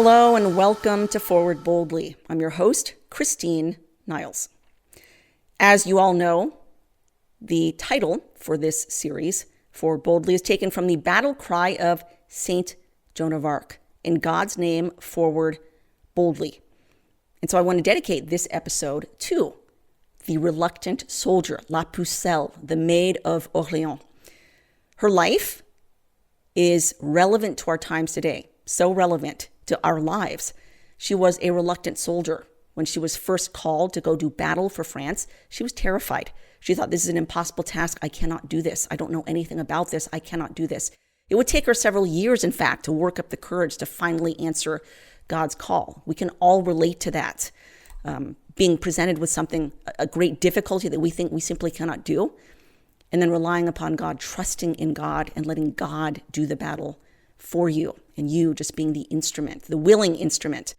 Hello and welcome to Forward Boldly. I'm your host, Christine Niles. As you all know, the title for this series, Forward Boldly, is taken from the battle cry of Saint Joan of Arc, in God's name, forward boldly. And so I want to dedicate this episode to the reluctant soldier, La Pucelle, the Maid of Orleans. Her life is relevant to our times today, so relevant to our lives. She was a reluctant soldier. When she was first called to go do battle for France, she was terrified. She thought, this is an impossible task. I cannot do this. I don't know anything about this. I cannot do this. It would take her several years, in fact, to work up the courage to finally answer God's call. We can all relate to that. Being presented with something, a great difficulty that we think we simply cannot do, and then relying upon God, trusting in God, and letting God do the battle for you, and you just being the instrument, the willing instrument.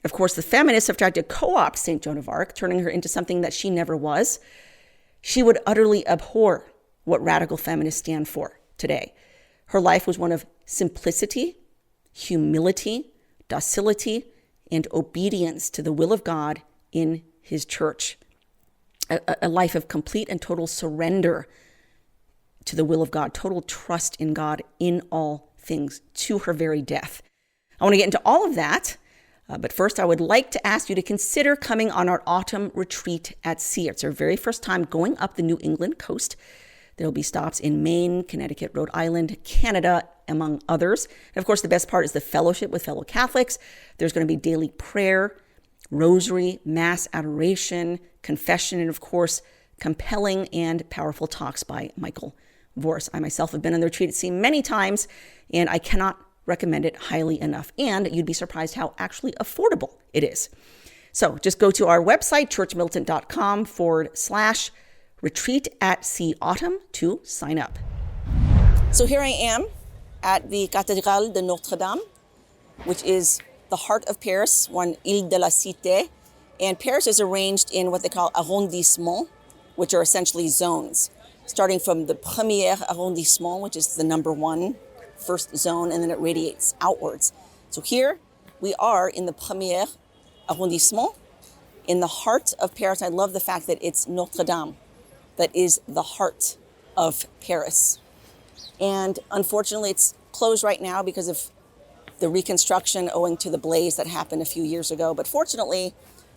Of course, the feminists have tried to co-opt St. Joan of Arc, turning her into something that she never was. She would utterly abhor what radical feminists stand for today. Her life was one of simplicity, humility, docility, and obedience to the will of God in his church. A life of complete and total surrender to the will of God, total trust in God in all things, to her very death. I want to get into all of that, but first I would like to ask you to consider coming on our autumn retreat at sea. It's our very first time going up the New England coast. There will be stops in Maine, Connecticut, Rhode Island, Canada, among others. And of course, the best part is the fellowship with fellow Catholics. There's going to be daily prayer, rosary, mass adoration, confession, and of course, compelling and powerful talks by Michael Voris. I myself have been on the retreat at sea many times, and I cannot recommend it highly enough. And you'd be surprised how actually affordable it is. So just go to our website, churchmilitant.com/retreat at sea autumn to sign up. So here I am at the Cathédrale de Notre-Dame, which is the heart of Paris, one Ile de la Cité. And Paris is arranged in what they call arrondissements, which are essentially zones, starting from the premier arrondissement, which is the number one, first zone, and then it radiates outwards. So here we are in the premier arrondissement, in the heart of Paris. I love the fact that it's Notre Dame that is the heart of Paris. And unfortunately, it's closed right now because of the reconstruction owing to the blaze that happened a few years ago. But fortunately,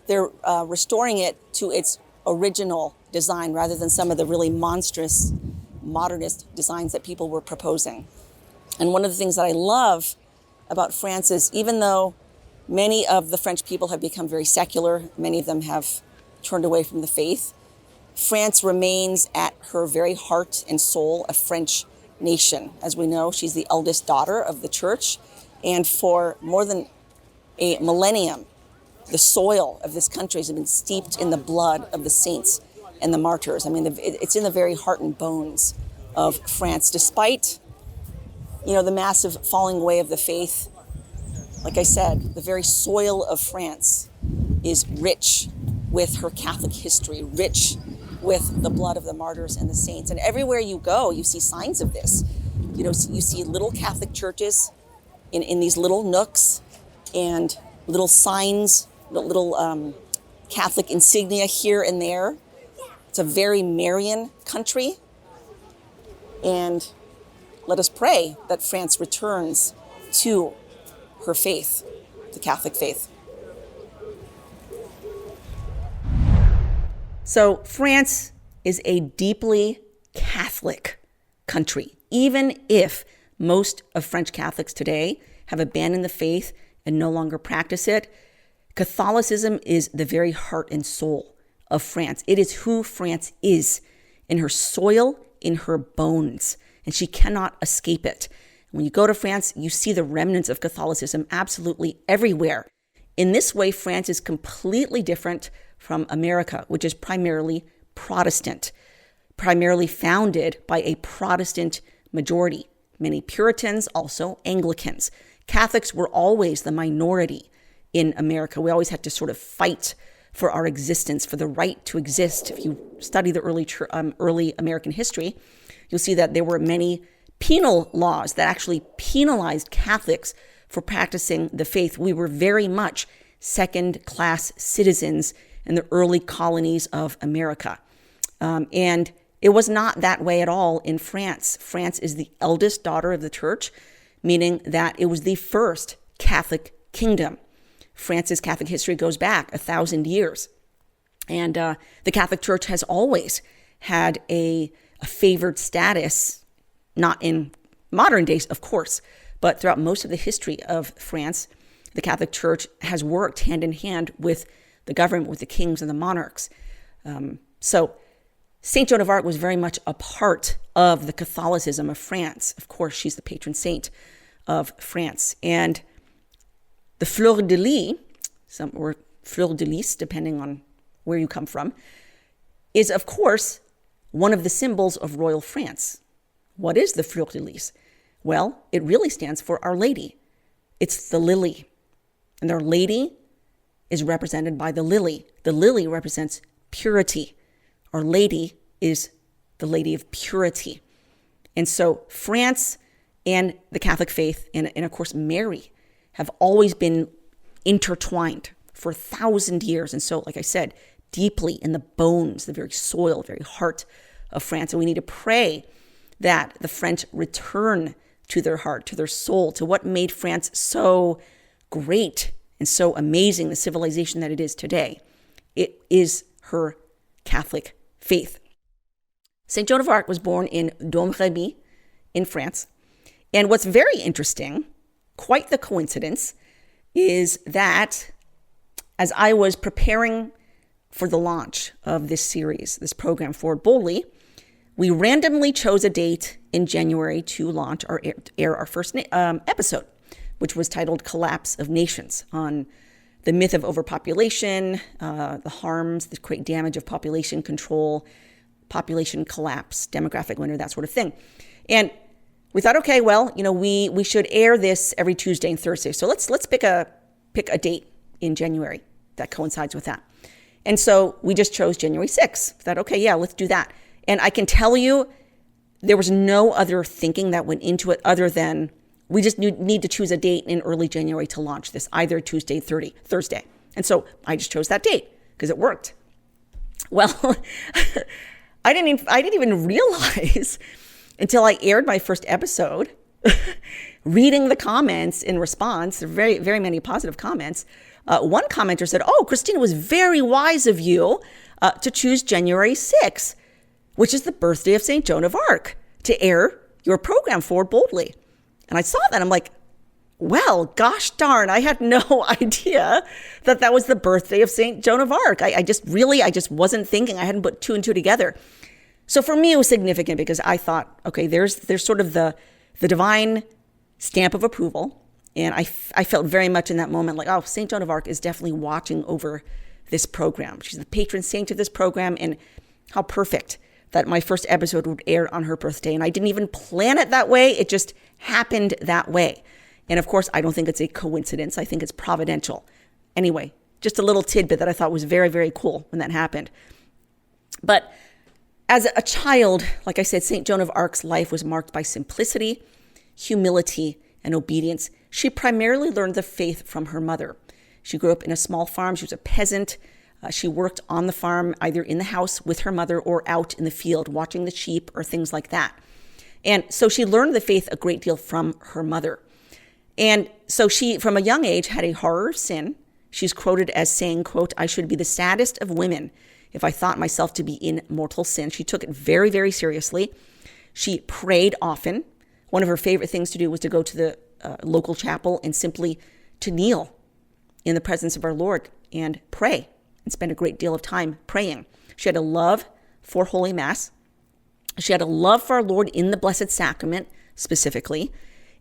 they're restoring it to its original design rather than some of the really monstrous modernist designs that people were proposing. And one of the things that I love about France is, even though many of the French people have become very secular, many of them have turned away from the faith, France remains at her very heart and soul a French nation. As we know, she's the eldest daughter of the church, and for more than a millennium, the soil of this country has been steeped in the blood of the saints and the martyrs. I mean, it's in the very heart and bones of France, despite the massive falling away of the faith. Like I said, the very soil of France is rich with her Catholic history, rich with the blood of the martyrs and the saints. And everywhere you go, you see signs of this. You see little Catholic churches in these little nooks and little signs, little Catholic insignia here and there. It's a very Marian country. And let us pray that France returns to her faith, the Catholic faith. So France is a deeply Catholic country, even if most of French Catholics today have abandoned the faith and no longer practice it. Catholicism is the very heart and soul of France. It is who France is, in her soil, in her bones, and she cannot escape it. When you go to France, you see the remnants of Catholicism absolutely everywhere. In this way, France is completely different from America, which is primarily Protestant, primarily founded by a Protestant majority. Many Puritans, also Anglicans. Catholics were always the minority in America. We always had to sort of fight for our existence, for the right to exist. If you study the early American history, you'll see that there were many penal laws that actually penalized Catholics for practicing the faith. We were very much second-class citizens in the early colonies of America. And it was not that way at all in France. France is the eldest daughter of the church, meaning that it was the first Catholic kingdom. France's Catholic history goes back 1,000 years. And the Catholic Church has always had a favored status, not in modern days, of course, but throughout most of the history of France, the Catholic Church has worked hand in hand with the government, with the kings and the monarchs. So St. Joan of Arc was very much a part of the Catholicism of France. Of course, she's the patron saint of France. And the fleur de lis, or fleur de lis, depending on where you come from, is, of course, one of the symbols of royal France. What is the fleur de lis? Well, it really stands for Our Lady. It's the lily. And Our Lady is represented by the lily. The lily represents purity. Our Lady is the Lady of Purity. And so France and the Catholic faith, and of course Mary, have always been intertwined for 1,000 years. And so, like I said, deeply in the bones, the very soil, the very heart of France. And we need to pray that the French return to their heart, to their soul, to what made France so great and so amazing, the civilization that it is today. It is her Catholic faith. St. Joan of Arc was born in Domremy in France. And what's very interesting, quite the coincidence, is that as I was preparing for the launch of this series, this program, Forward Boldly, we randomly chose a date in January to launch or air our first episode, which was titled Collapse of Nations, on the myth of overpopulation, the harms, the great damage of population control, population collapse, demographic winter, that sort of thing. And we thought, okay, well, we should air this every Tuesday and Thursday. So let's pick a date in January that coincides with that. And so we just chose January 6th. Thought, okay, yeah, let's do that. And I can tell you, there was no other thinking that went into it other than we just need to choose a date in early January to launch this, either Tuesday, Thursday. And so I just chose that date because it worked. Well, I didn't even realize until I aired my first episode, reading the comments in response, there are very, very many positive comments. One commenter said, "Oh, Christina, was very wise of you to choose January 6th, which is the birthday of St. Joan of Arc, to air your program Forward Boldly." And I saw that. I'm like, well, gosh darn, I had no idea that was the birthday of St. Joan of Arc. I just wasn't thinking. I hadn't put two and two together. So for me, it was significant because I thought, okay, there's sort of the divine stamp of approval. And I felt very much in that moment like, oh, St. Joan of Arc is definitely watching over this program. She's the patron saint of this program, and how perfect that my first episode would air on her birthday. And I didn't even plan it that way. It just happened that way. And of course, I don't think it's a coincidence. I think it's providential. Anyway, just a little tidbit that I thought was very, very cool when that happened. But as a child, like I said, St. Joan of Arc's life was marked by simplicity, humility, and obedience. She primarily learned the faith from her mother. She grew up in a small farm. She was a peasant. She worked on the farm, either in the house with her mother or out in the field, watching the sheep or things like that. And so she learned the faith a great deal from her mother. And so she, from a young age, had a horror of sin. She's quoted as saying, quote, "I should be the saddest of women if I thought myself to be in mortal sin." She took it very, very seriously. She prayed often. One of her favorite things to do was to go to the local chapel and simply to kneel in the presence of our Lord and pray and spend a great deal of time praying. She had a love for Holy Mass. She had a love for our Lord in the Blessed Sacrament specifically.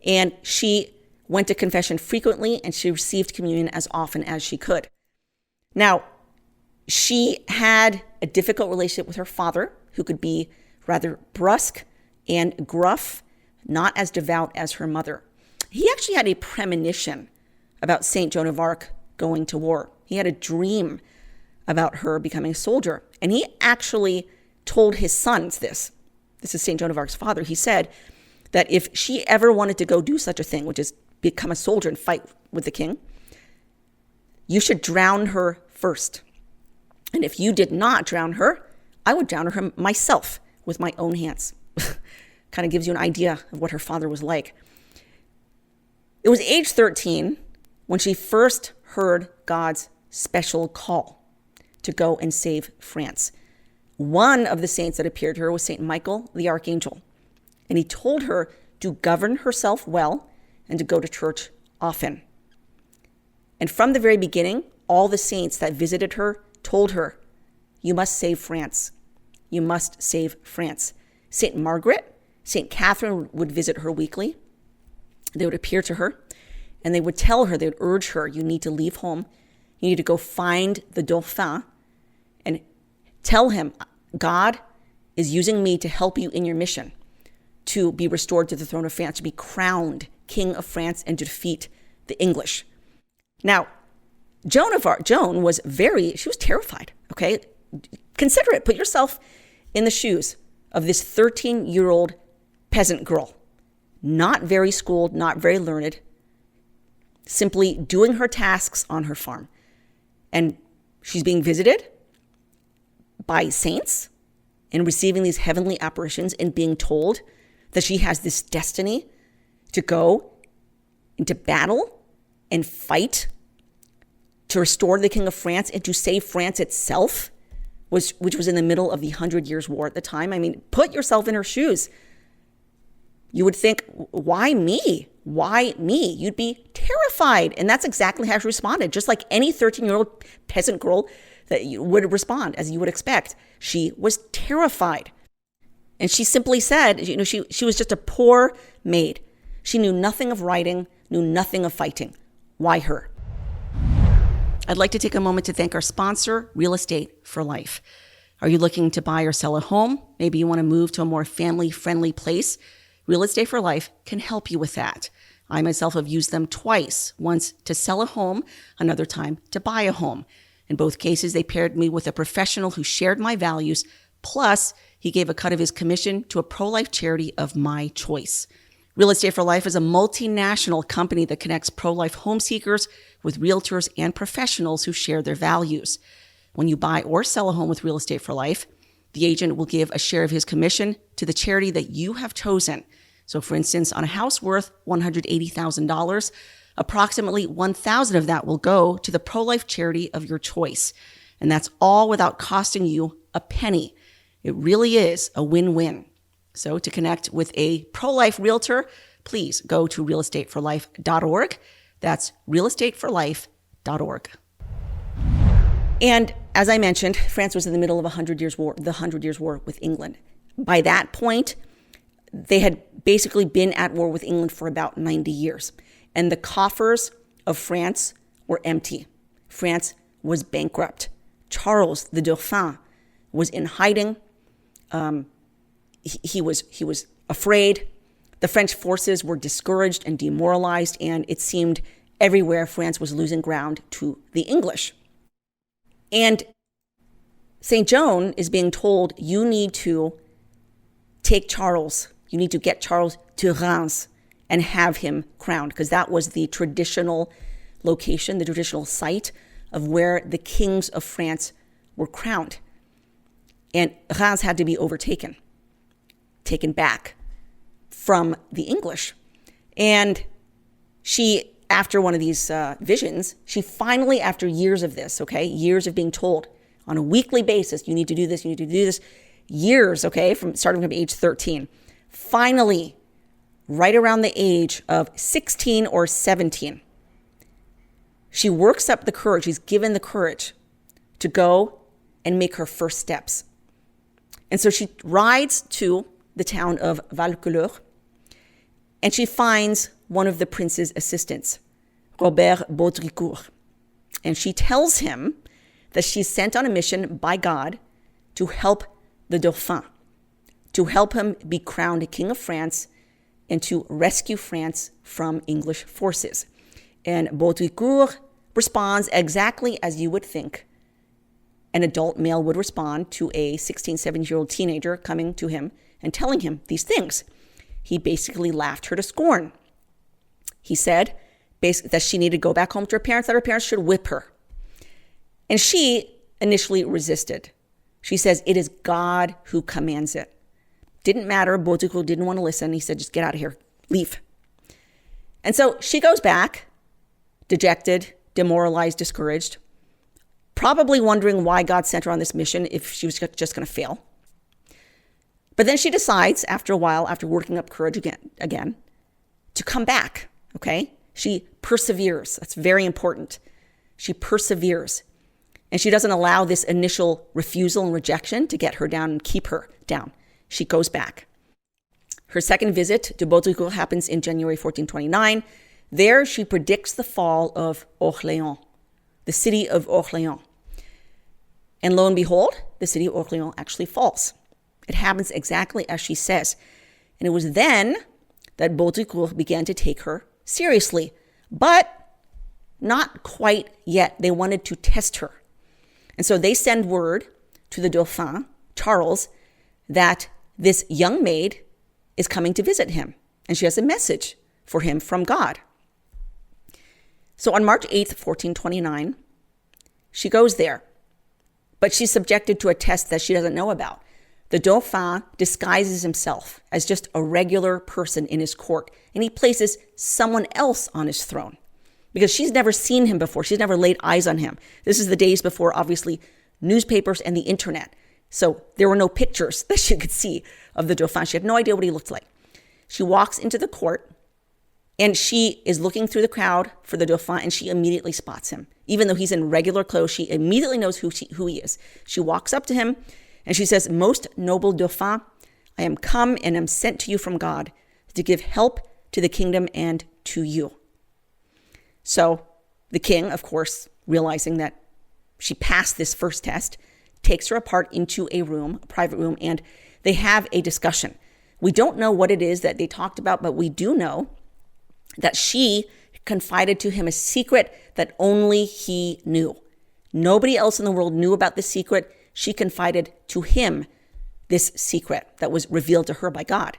And she went to confession frequently, and she received communion as often as she could. Now, she had a difficult relationship with her father, who could be rather brusque and gruff, not as devout as her mother. He actually had a premonition about St. Joan of Arc going to war. He had a dream about her becoming a soldier. And he actually told his sons this. This is St. Joan of Arc's father. He said that if she ever wanted to go do such a thing, which is become a soldier and fight with the king, you should drown her first. And if you did not drown her, I would drown her myself with my own hands. Kind of gives you an idea of what her father was like. It was age 13 when she first heard God's special call to go and save France. One of the saints that appeared to her was St. Michael the Archangel. And he told her to govern herself well and to go to church often. And from the very beginning, all the saints that visited her told her, you must save France. You must save France. St. Margaret, St. Catherine would visit her weekly. They would appear to her and they would tell her, they would urge her, you need to leave home. You need to go find the Dauphin and tell him, God is using me to help you in your mission to be restored to the throne of France, to be crowned King of France and to defeat the English. Now, Joan of Arc, she was terrified, okay? Consider it. Put yourself in the shoes of this 13-year-old peasant girl, not very schooled, not very learned, simply doing her tasks on her farm. And she's being visited by saints and receiving these heavenly apparitions and being told that she has this destiny to go into battle and fight to restore the King of France and to save France itself, which was in the middle of the 100 Years' War at the time. I mean, put yourself in her shoes. You would think, why me? Why me? You'd be terrified. And that's exactly how she responded. Just like any 13-year-old peasant girl that you would respond, as you would expect. She was terrified. And she simply said, she was just a poor maid. She knew nothing of writing, knew nothing of fighting. Why her? I'd like to take a moment to thank our sponsor, Real Estate for Life. Are you looking to buy or sell a home? Maybe you want to move to a more family-friendly place. Real Estate for Life can help you with that. I myself have used them twice, once to sell a home, another time to buy a home. In both cases, they paired me with a professional who shared my values, plus he gave a cut of his commission to a pro-life charity of my choice. Real Estate for Life is a multinational company that connects pro-life home seekers with realtors and professionals who share their values. When you buy or sell a home with Real Estate for Life, the agent will give a share of his commission to the charity that you have chosen. So for instance, on a house worth $180,000, approximately $1,000 of that will go to the pro-life charity of your choice. And that's all without costing you a penny. It really is a win-win. So to connect with a pro-life realtor, please go to realestateforlife.org. That's realestateforlife.org. And as I mentioned, France was in the middle of the 100 Years' War with England. By that point, they had basically been at war with England for about 90 years. And the coffers of France were empty. France was bankrupt. Charles, the Dauphin, was in hiding. He was afraid. The French forces were discouraged and demoralized, and it seemed everywhere France was losing ground to the English. And St. Joan is being told, you need to take Charles. You need to get Charles to Reims and have him crowned, because that was the traditional location, the traditional site of where the kings of France were crowned. And Reims had to be overtaken, taken back from the English. And she, after one of these visions, she finally, after years of this, years of being told on a weekly basis, you need to do this, you need to do this, years, starting from age 13, finally, right around the age of 16 or 17, she works up the courage, she's given the courage to go and make her first steps. And so she rides to the town of Vaucouleurs, and she finds one of the prince's assistants, Robert Baudricourt. And she tells him that she's sent on a mission by God to help the Dauphin, to help him be crowned King of France and to rescue France from English forces. And Baudricourt responds exactly as you would think an adult male would respond to a 16, 17-year-old teenager coming to him and telling him these things. He basically laughed her to scorn. He said basically that she needed to go back home to her parents, that her parents should whip her. And she initially resisted. She says, it is God who commands it. Didn't matter. Baudricourt didn't want to listen. He said, just get out of here. Leave. And so she goes back, dejected, demoralized, discouraged, probably wondering why God sent her on this mission if she was just going to fail. But then she decides, after a while, after working up courage again, to come back, okay? She perseveres. That's very important. She perseveres. And she doesn't allow this initial refusal and rejection to get her down and keep her down. She goes back. Her second visit to Baudricourt happens in January 1429. There she predicts the fall of Orléans, the city of Orléans. And lo and behold, the city of Orléans actually falls. It happens exactly as she says. And it was then that Baudricourt began to take her seriously, but not quite yet. They wanted to test her. And so they send word to the Dauphin, Charles, that this young maid is coming to visit him. And she has a message for him from God. So on March 8th, 1429, she goes there. But she's subjected to a test that she doesn't know about. The Dauphin disguises himself as just a regular person in his court, and he places someone else on his throne because she's never seen him before. She's never laid eyes on him. This is the days before, obviously, newspapers and the internet. So there were no pictures that she could see of the Dauphin. She had no idea what he looked like. She walks into the court, and she is looking through the crowd for the Dauphin, and she immediately spots him. Even though he's in regular clothes, she immediately knows who he is. She walks up to him, and she says, "Most noble Dauphin, I am come and am sent to you from God to give help to the kingdom and to you." So the king, of course, realizing that she passed this first test, takes her apart into a room, a private room, and they have a discussion. We don't know what it is that they talked about, but we do know that she confided to him a secret that only he knew. Nobody else in the world knew about this secret. She confided to him this secret that was revealed to her by God.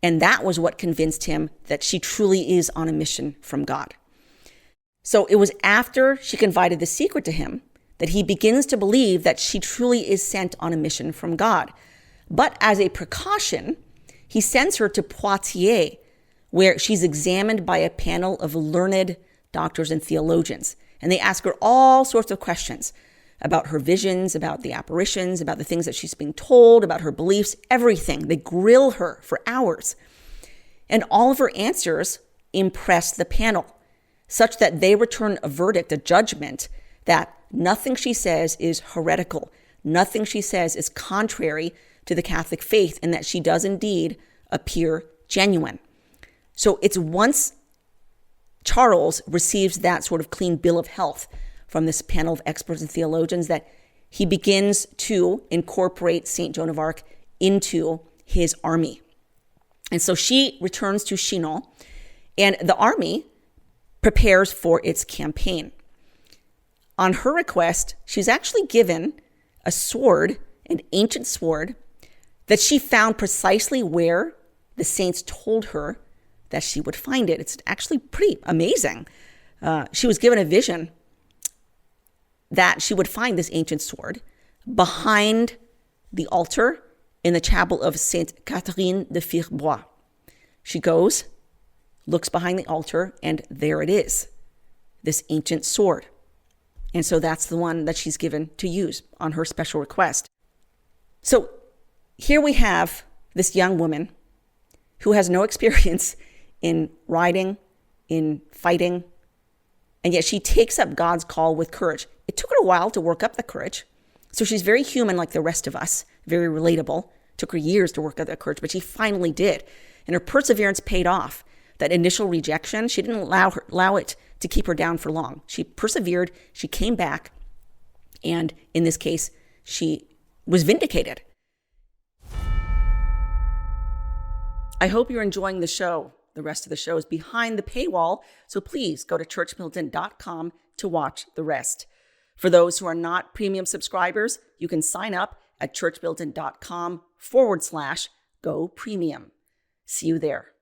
And that was what convinced him that she truly is on a mission from God. So it was after she confided the secret to him that he begins to believe that she truly is sent on a mission from God. But as a precaution, he sends her to Poitiers, where she's examined by a panel of learned doctors and theologians. And they ask her all sorts of questions about her visions, about the apparitions, about the things that she's being told, about her beliefs, everything. They grill her for hours. And all of her answers impress the panel, such that they return a verdict, a judgment, that nothing she says is heretical. Nothing she says is contrary to the Catholic faith, and that she does indeed appear genuine. So it's once Charles receives that sort of clean bill of health from this panel of experts and theologians that he begins to incorporate St. Joan of Arc into his army. And so she returns to Chinon, and the army prepares for its campaign. On her request, she's actually given a sword, an ancient sword, that she found precisely where the saints told her that she would find it. It's actually pretty amazing. She was given a vision that she would find this ancient sword behind the altar in the chapel of Sainte Catherine de Fierbois. She goes, looks behind the altar, and there it is, this ancient sword. And so that's the one that she's given to use on her special request. So here we have this young woman who has no experience in riding, in fighting, and yet she takes up God's call with courage. It took her a while to work up the courage. So she's very human like the rest of us, very relatable. It took her years to work up that courage, but she finally did. And her perseverance paid off. That initial rejection, she didn't allow it to keep her down for long. She persevered, she came back, and in this case, she was vindicated. I hope you're enjoying the show. The rest of the show is behind the paywall, so please go to churchmilitant.com to watch the rest. For those who are not premium subscribers, you can sign up at churchmilitant.com/go premium. See you there.